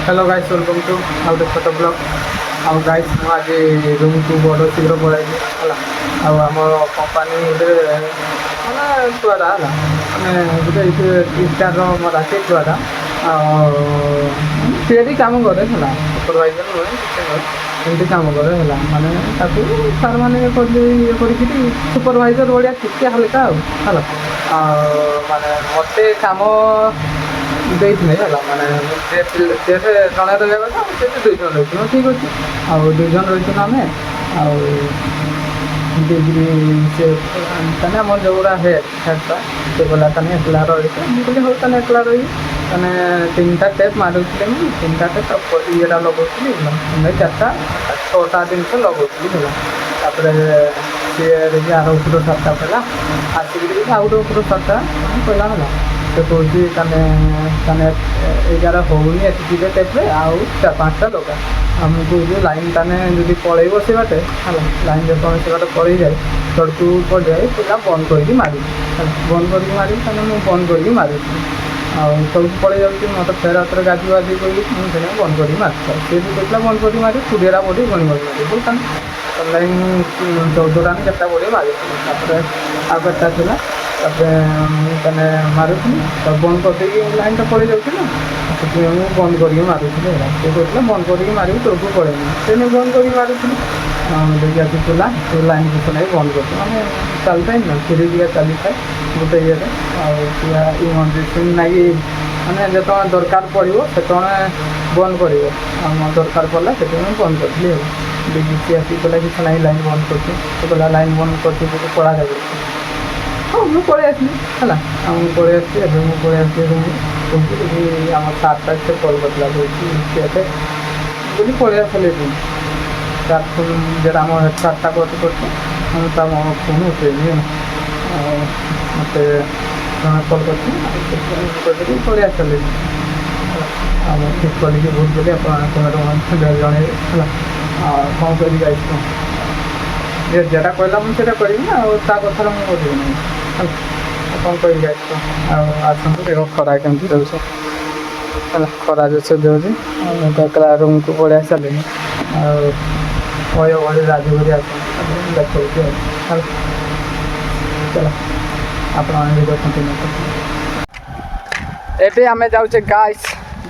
Hello guys welcome to आउ the photo blog आउ guys मु आज रूम को बड़ शीघ्र पड़ाई है आम कंपानी गोटे छुआटा है मैंने गोटे स्टार राशि छुआटा सी कम करे है सुपरवाइजर नुहे एमती कम करे है माने सार मैंने ये कर सुपरवाइजर भाया टिके हाल्का है माने मत कम ଦେଇଥିଲେ ହେଲା ମାନେ ଜଣେ ରହିବା କଥା ସେଠି 2 ଜଣ ରହିଥିଲୁ ଠିକ୍ ଅଛି ଆଉ 2 ଜଣ ରହିଥିଲୁ ଆମେ ଆଉ ଦେଇକିରି ସେ ତାନେ ଆମର ଯେଉଁଗୁଡ଼ା ହେଡ଼୍ଟା ସେ ଗଲା ତାନେ ଏକଲା ରହିଛି ମୁଁ କହିଲି ହଉ ତାନେ ଏକଲା ରହିବି ତାନେ 3ଟା ଟେପ୍ ମାରୁଥିଲେ ମୁଁ 3ଟା ଟେପ୍ ଇଏଟା ଲଗାଉଥିଲି ଆମେ 4ଟା 6ଟା ଜିନିଷ ଲଗାଉଥିଲି ହେଲା ତାପରେ ସିଏ ଦେଖି ଆର ଉପର 7ଟା ପଡ଼ିଲା ଆସିକିରି ଆଉ ଗୋଟେ ଉପର 7ଟା ପଡ଼ିଲା ହେଲା तो कौन तने 11 होनी एति टेप्रे आउ 4-5टा लगा आमको जो लाइन ताने जब पलैब से बाटे है लाइन जो से बाटे पड़े जाए तड़कू पड़ जाए पूरा बंद करके मारी बंद करके मारी मुझे बंद करके मारी सब पड़े जाऊँगी मत फेर हाथ गाधी गाधी कही मुझे बंद करके मारी सी भी देखला बंद करके मारी कुड़िया बड़ी बंद करके मारी बोल लाइन 14टा 4टा बड़ी मारी आउ 4टा थी मैंने मारुथी तो बंद कर लाइन तो पड़े जाऊँ ना से बंद करके मारुथी से कहते बंद करके मारे तो पड़े से बंद करके मारुथी देखिए आसला तो लाइन किस ना बंद कर मैंने चलता ही ना धीरे धीरे चली था गोटे ये इमरजेन्सी ना मैंने जो दरकार पड़ो से बंद कर दरकार पड़ा से बंद करी देखिए आसिकला किस ना लाइन बंद कर लाइन बंद कर पड़ा जाए हाँ मुझे पड़े आसली है पड़े आसी पड़े आसी आम सार्टा से कल करता बोली पड़े आसले सार फोन जो आम हेड सार्टा करते फोन उठेनी मत कल कर पड़े आसले आम ठीक कल बहुत बोली आप जन कौन कर जेटा कहला मुझे करी ना कथा मुझे कौन कर आसतु देख खरा केमती रोच है खरा जोश दूसरी मुझे रूम को पड़े सारे भय राजी कर देखा चलो आप देखते आम जाऊे गाइस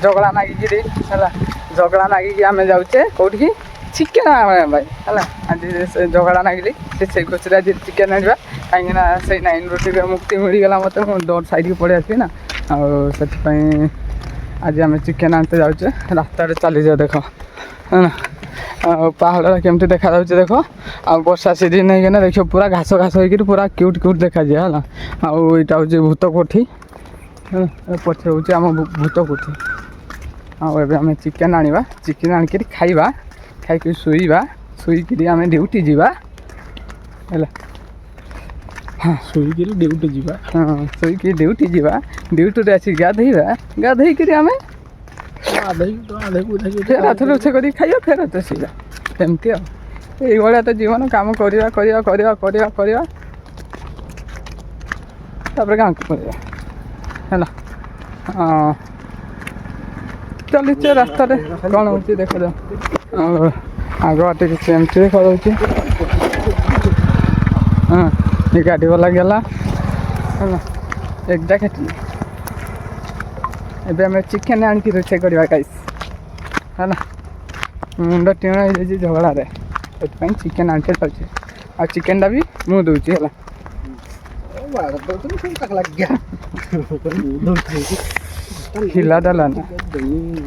झगड़ा नागिकी है झगड़ा नागिकी आम जाऊे कौटी चिकेन भाई है आज से झगड़ा नागिली से खुशी आज चिकेन आना कहीं से 9 रोटी मुक्ति मिलगला मत डोर साइड पड़े आसली ना आपाई आज आम चिकेन आनते जाऊे रास्ता चली जाए देख है ना पहाड़ केमती देखा जाऊे देख आ वर्षा सीजन है देख पूरा घास घास हो पूरा क्यूट क्यूट देखा जाए है आईटा हूँ भूत कोठी पछे हूँ आम भूत कोठी आम चिकेन आनिबा चिकेन आनिक खाइबा खाई शुवा शुईक आम ड्यूटी जावा है हाँ शुईक ड्यूटी जावा हाँ शुईक ड्यूटी जावा ड्यूटी आसी गाधेबा गाधेक आम फेर हाथ रोषे कर खाइबा फेर हाथ शुवा एमती ये तो जीवन कम करवा करवा करवा करवा करवा तापर गाँव को पड़ेगा है हाँ चलीचे रास्ता कौन हो देखा जाओ आग टे सेमती देखा हाँ ये गाड़ी वाला गला है एकटा खेती एवं आम चिकेन आनिक रोषे करवा गाइस है मुंड टीण हो जाए झगड़े से चिकेन आनिके जाऊे आ चिकेन भी मुझे दूसरी है हिला डालाना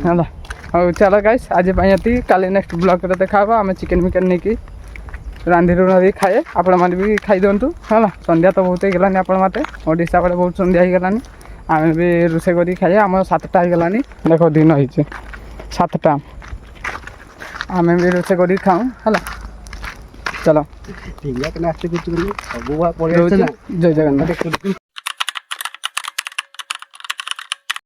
है हाँ चलो गाइस आज ये काली नेक्स्ट ब्लॉग देखा आम चिकेन मिकेन नहीं रांधि रुंधी खाए आपण मैंने भी खाई दिंतु है संध्या तो बहुत होगलानी आपण मत ओडिशा पड़े बहुत संध्या होगलानी आम भी रोषे कर खाए आम 7टा होगलानी देख दिन हो 7टा आम भी रोषे कर खाऊँ है चलो जय जगन्नाथ।